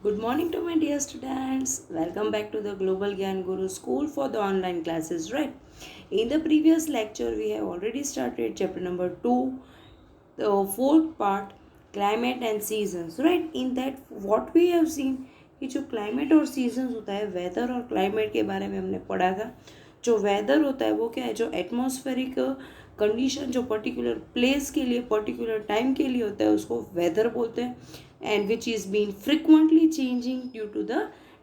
Good morning to my dear students. Welcome back to the Global Gyan Guru School for the online classes, right? In the previous lecture, we have already started chapter number 2, the fourth part, climate and seasons, right? In that, what we have seen कि जो climate और seasons होता है weather और climate के बारे में हमने पढ़ा था. जो वेदर होता है वो क्या है, जो एटमॉस्फेरिक कंडीशन जो पर्टिकुलर प्लेस के लिए पर्टिकुलर टाइम के लिए होता है उसको वेदर बोलते हैं, and which is being frequently changing due to the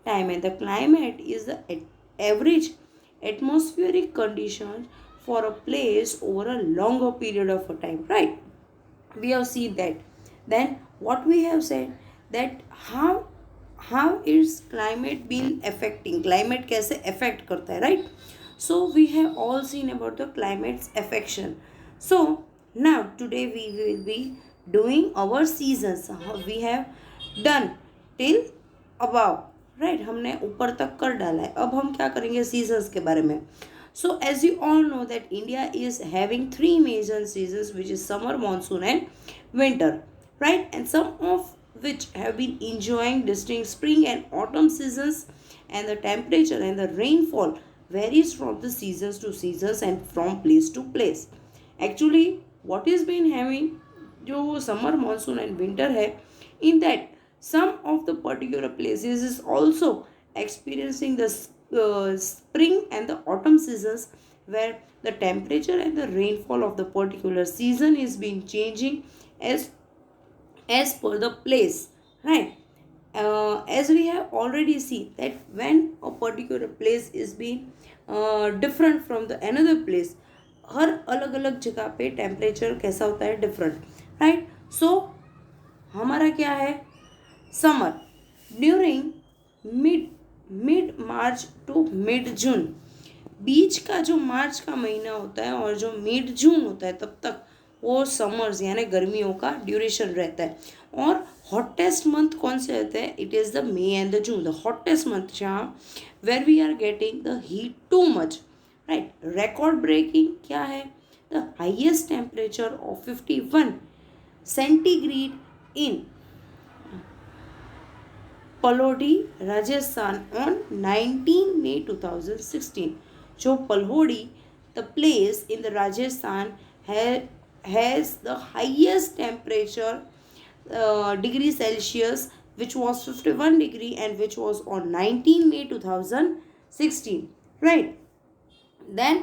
time, and the climate is the average atmospheric conditions for a place over a longer period of a time, right? We have seen that. Then what we have said, that how is climate been affecting, climate कैसे affect करता है, right? So we have all seen about the climate's affection. So now today we will be doing our seasons. We have done till above, right? हमने ऊपर तक कर डाला है. अब हम क्या करेंगे seasons के बारे में. So as you all know that India is having three major seasons, which is summer, monsoon and winter, right? And some of which have been enjoying distinct spring and autumn seasons, and the temperature and the rainfall varies from the seasons to seasons and from place to place. Actually what is been having जो summer monsoon and winter है, in that some of the particular places is also experiencing the spring and the autumn seasons, where the temperature and the rainfall of the particular season is being changing as per the place, right? As we have already seen that when a particular place is being different from the another place, हर अलग अलग जगह पे temperature कैसा होता है, different, right? सो हमारा क्या है, summer during mid mid March to mid June, बीच का जो मार्च का महीना होता है और जो मिड जून होता है तब तक वो समर्स यानी गर्मियों का ड्यूरेशन रहता है. और हॉटेस्ट मंथ कौन से रहते हैं, it is the May and the June, the hottest month जहाँ where we are getting the heat too much, right? Record breaking क्या है, the highest temperature of 51 centigrade in Phalodi Rajasthan on 19 May 2016. जो Phalodi the place in the Rajasthan has the highest temperature degree Celsius, which was 51 degree and which was on 19 May 2016, right? Then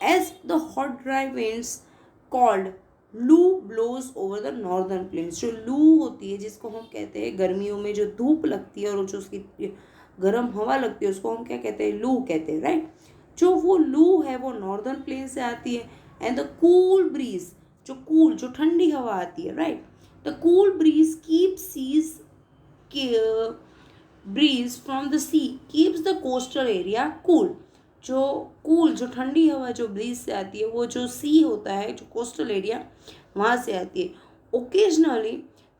as the hot dry winds called loo blows over the northern plains, जो लू होती है जिसको हम कहते हैं गर्मियों में जो धूप लगती है और जो उसकी गर्म हवा लगती है उसको हम क्या कहते हैं, लू कहते हैं, राइट? जो वो लू है वो नॉर्दर्न प्लेन से आती है, एंड द कूल ब्रीज, जो ठंडी हवा आती है, right? The cool breeze keep sea's breeze from the sea keeps the coastal area cool. जो ठंडी हवा जो ब्रीज से आती है वो जो सी होता है, जो कोस्टल एरिया वहाँ से आती है. Occasionally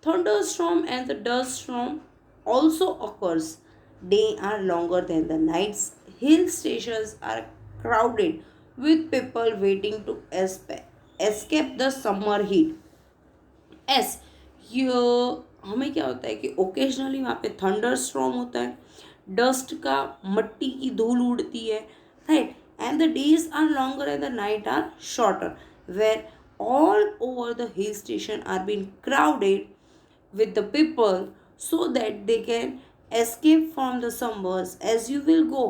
thunderstorm and the dust storm also occurs. Day are longer than the nights. Hill stations are crowded with people waiting to escape the summer heat. एस ये हमें क्या होता है कि ओकेजनली वहाँ पे थंडर स्ट्रॉम होता है, डस्ट का मट्टी की धूल उड़ती है, right? And the days are longer and the night are shorter, where all over the hill station are being crowded with the people so that they can escape from the summers. As you will go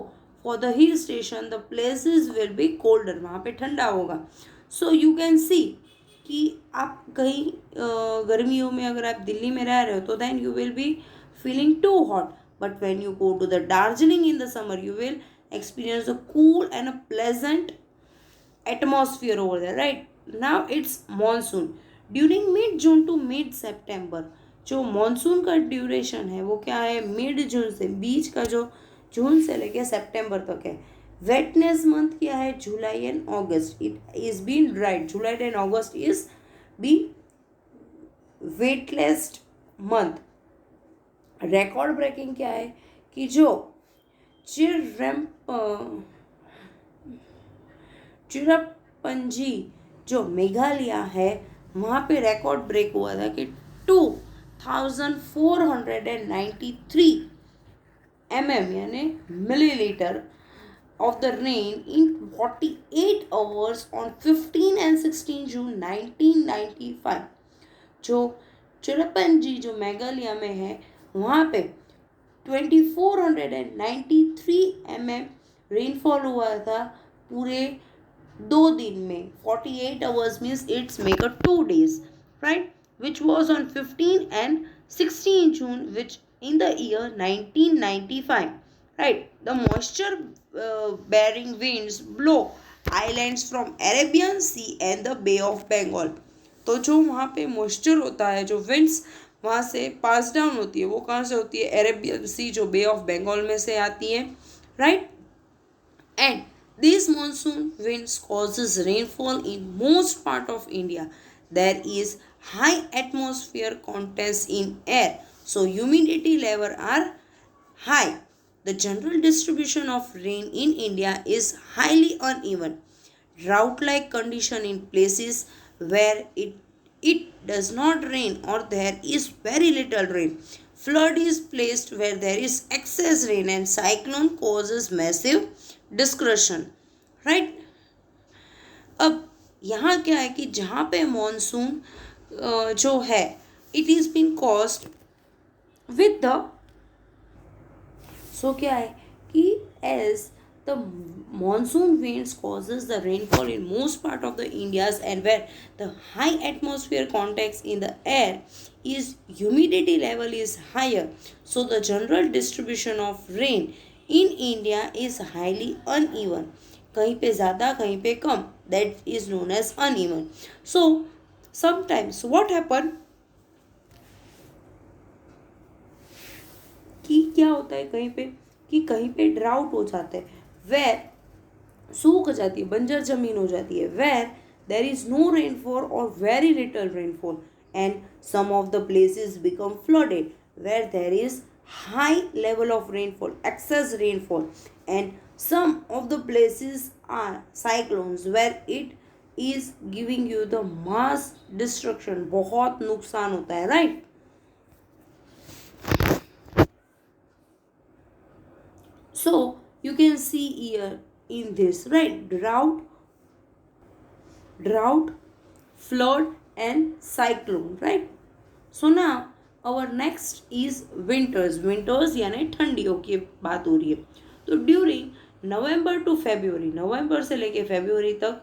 for the hill station, the places will be colder, वहाँ पे ठंडा होगा. So you can see कि आप कहीं गर्मियों में अगर आप दिल्ली में रह रहे हो तो then you will be feeling too hot, but when you go to the Darjeeling in the summer you will experience a cool and a pleasant atmosphere over there, right? Now it's monsoon during mid June to mid September. जो monsoon का duration है वो क्या है, mid जून से, बीच का जो जून से लेके सितंबर तक है. वेटनेस मंथ क्या है, July and August. It is been dried. July and August is be wettest month. Record breaking क्या है कि जो चिरपंजी जो मेघालय है वहाँ पे रिकॉर्ड ब्रेक हुआ था कि 2 1493 mm यानी milliliter of the rain in 48 hours on 15 and 16 June 1995. जो चिरपंजी जो मेघालय में है वहाँ पे 2493 mm रेनफॉल हुआ था पूरे 2 दिन में. 48 hours means it's make a 2 days, right, which was on 15 and 16 June, which in the year 1995, right. The moisture bearing winds blow islands from Arabian Sea and the Bay of Bengal. तो जो वहाँ पे moisture होता है, जो winds वहाँ से पास down होती है, वो कहाँ से होती है? अरेबियन सी जो बे ऑफ बंगाल में से आती है, right. And these monsoon winds causes rainfall in most part of India. There is high atmosphere contents in air, so humidity level are high. The general distribution of rain in India is highly uneven. Drought-like condition in places where it does not rain or there is very little rain. Flood is placed where there is excess rain, and cyclone causes massive destruction. Right? अब यहाँ क्या है कि जहाँ पे monsoon जो है it is been caused with the so क्या है कि as the monsoon winds causes the rainfall in most part of the Indias, and where the high atmosphere context in the air is humidity level is higher, so the general distribution of rain in India is highly uneven. कहीं पे ज़्यादा कहीं पे कम, that is known as uneven. So sometimes what happen कि क्या होता है कहीं पे कि कहीं पे ड्राउट हो जाता है, वेर सूख जाती है, बंजर जमीन हो जाती है, where there is no rainfall और very little rainfall, and some of the places become flooded where there is high level of rainfall, excess rainfall, and some of the places are cyclones where it is giving you the mass destruction, बहुत नुकसान होता है, right. So you can see here in this, right, drought, flood and cyclone, right. So now our next is winters यानी ठंडियों की बात हो रही है. तो ड्यूरिंग नवंबर टू फेब्रुवरी, नवंबर से लेके फेब्रुवरी तक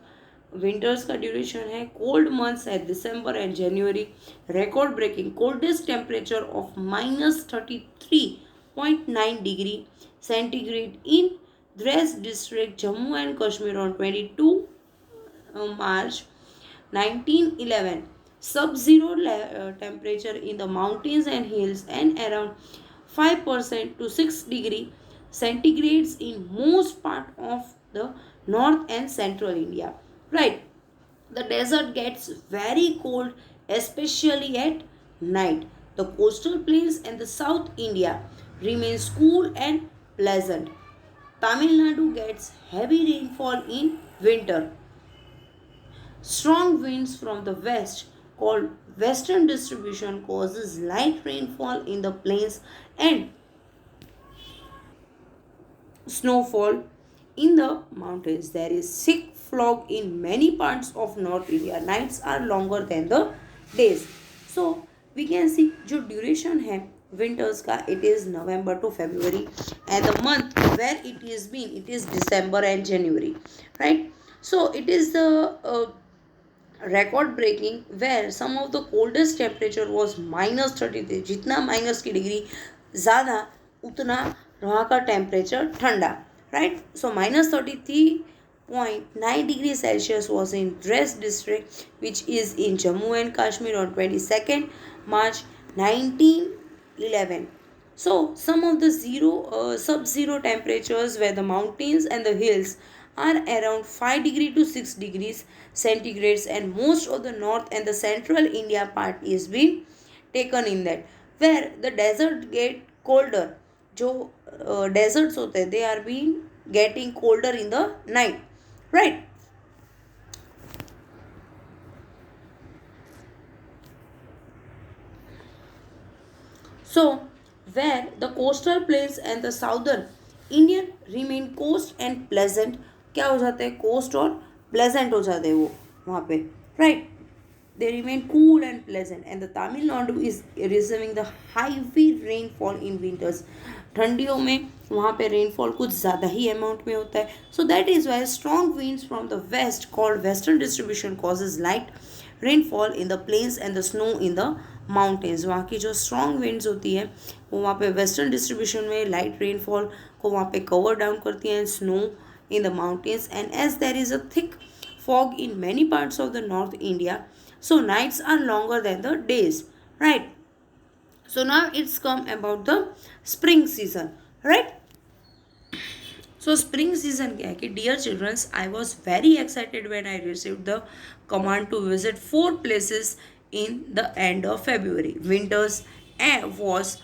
विंटर्स का ड्यूरेशन है. कोल्ड मंथ्स है December and January. Record breaking coldest temperature of -33.9 degree centigrade in Dres district, Jammu and Kashmir on 22 March 1911. Sub-zero temperature in the mountains and hills, and around 5% to 6 degree centigrades in most part of the north and central India. Right. The desert gets very cold, especially at night. The coastal plains and the South India remains cool and pleasant. Tamil Nadu gets heavy rainfall in winter. Strong winds from the west, called western distribution, causes light rainfall in the plains and snowfall in the mountains. There is thick fog in many parts of North India. Nights are longer than the days. So we can see जो duration है winters का, it is November to February, and the month where it is been, it is December and January, right. So it is the record breaking where some of the coldest temperature was -33. जितना minus की degree ज़्यादा उतना वहाँ का temperature ठंडा, right. So -33.9 degree Celsius was in Dres district, which is in Jammu and Kashmir on 22nd March 1911. So some of the sub-zero temperatures where the mountains and the hills are around 5 degree to 6 degrees centigrades, and most of the north and the central India part is being taken in that, where the desert get colder. जो deserts होते हैं, they are being getting colder in the night, right. So where the coastal plains and the southern Indian remain coast and pleasant, क्या हो जाते हैं, coast और pleasant हो जाते हैं वो वहाँ पे, right. They remain cool and pleasant, and the Tamil Nadu is receiving the heavy rainfall in winters. ठंडियों में वहाँ पे रेनफॉल कुछ ज़्यादा ही अमाउंट में होता है. So that is why strong winds from the west called western distribution causes light rainfall in the plains and the snow in the mountains. वहाँ की जो स्ट्रॉन्ग winds होती है वो वहाँ पे वेस्टर्न डिस्ट्रीब्यूशन में लाइट रेनफॉल को वहाँ पे कवर डाउन करती हैं, snow in the mountains. And as there is a thick fog in many parts of the North India, so nights are longer than the days, right? So now it's come about the spring season, right? So spring season क्या है कि dear children, I was very excited when I received the command to visit 4 places in the end of February. Winter's air was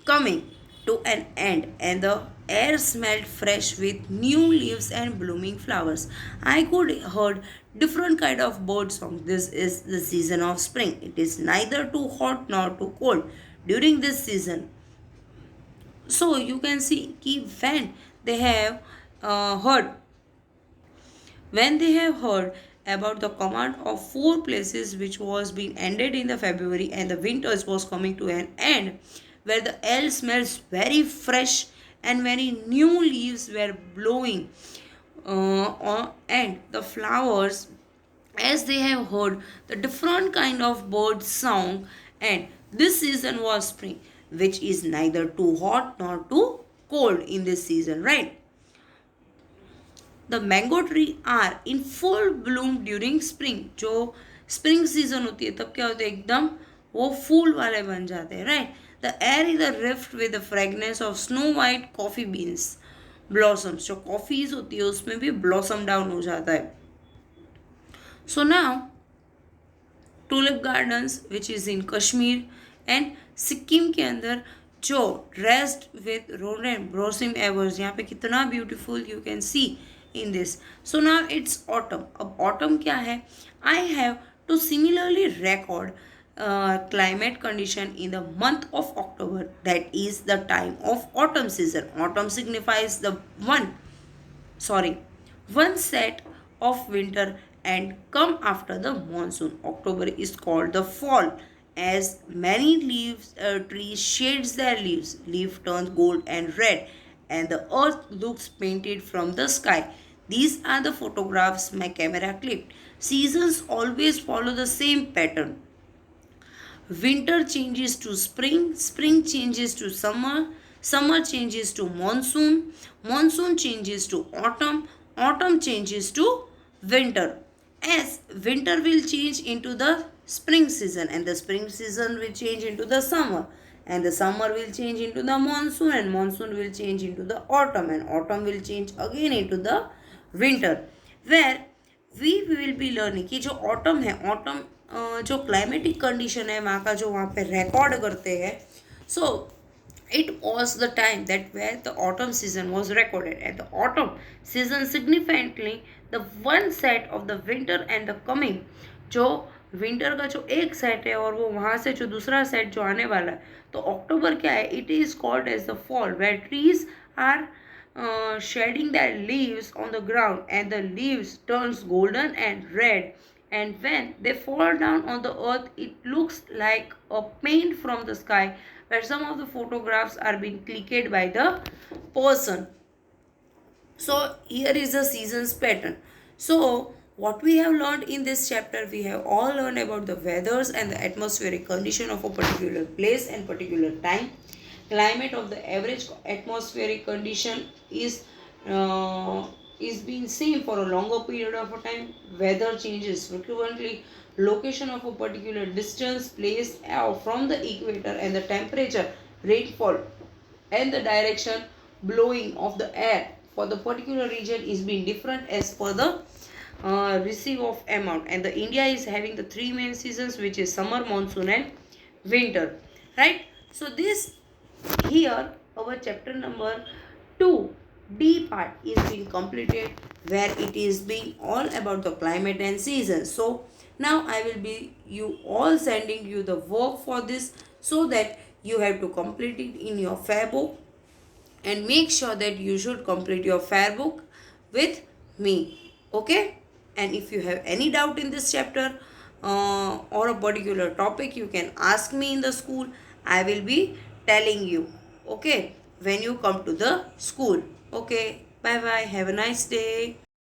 coming to an end and the air smelled fresh with new leaves and blooming flowers. I could heard different kind of bird song. This is the season of spring. It is neither too hot nor too cold during this season. So you can see कि they have heard when they have heard about the command of 4 places which was being ended in the February and the winters was coming to an end, where the air smells very fresh and very new leaves were blowing and the flowers, as they have heard the different kind of bird song, and this season was spring, which is neither too hot nor too cold in this season, right? The mango tree are in full bloom during spring. जो spring season होती है तब क्या होता है, एकदम वो फूल वाले बन जाते हैं, right? The air is rift with the fragrance of snow white coffee beans blossoms. जो कॉफीज होती है उसमें भी blossom down हो जाता है. So now tulip gardens which is in Kashmir and Sikkim के अंदर जो dressed with rhododendron blossom evers, यहाँ पे कितना beautiful you can see in this. So now it's autumn. अब autumn क्या है? I have to similarly record climate condition in the month of October, that is the time of autumn season. Autumn signifies the one set of winter and come after the monsoon. October is called the fall, as many leaves trees shades their leaves. Leaf turns gold and red and the earth looks painted from the sky. These are the photographs my camera clipped. Seasons always follow the same pattern. Winter changes to spring, spring changes to summer, summer changes to monsoon, monsoon changes to autumn, autumn changes to winter. As winter will change into the spring season and the spring season will change into the summer and the summer will change into the monsoon and monsoon will change into the autumn and autumn will change again into the winter, where we will be learning कि जो autumn है, autumn जो climatic condition है वहाँ का जो वहाँ पे रिकॉर्ड करते हैं. सो it was the time that where the autumn season was recorded, and the autumn season significantly the one set of the winter and the coming. जो विंटर का जो एक सेट है और वो वहाँ से जो दूसरा सेट जो आने वाला है, तो अक्टूबर क्या है, it is called as the fall, where trees are shedding their leaves on the ground and the leaves turns golden and red, and when they fall down on the earth it looks like a paint from the sky, where some of the photographs are being clicked by the person. So here is the seasons pattern. So what we have learned in this chapter, we have all learned about the weathers and the atmospheric condition of a particular place and particular time. Climate of the average atmospheric condition is being same for a longer period of a time. Weather changes frequently. Location of a particular distance, place from the equator, and the temperature, rainfall, and the direction blowing of the air for the particular region is being different as per the receive of amount. And the India is having the 3 main seasons, which is summer, monsoon, and winter. Right? So this here our chapter number 2 D part is being completed, where it is being all about the climate and seasons. So now I will be you all sending you the work for this, so that you have to complete it in your fair book, and make sure that you should complete your fair book with me. Okay, and if you have any doubt in this chapter or a particular topic, you can ask me in the school. I will be telling you, okay, when you come to the school. Okay, bye bye, have a nice day.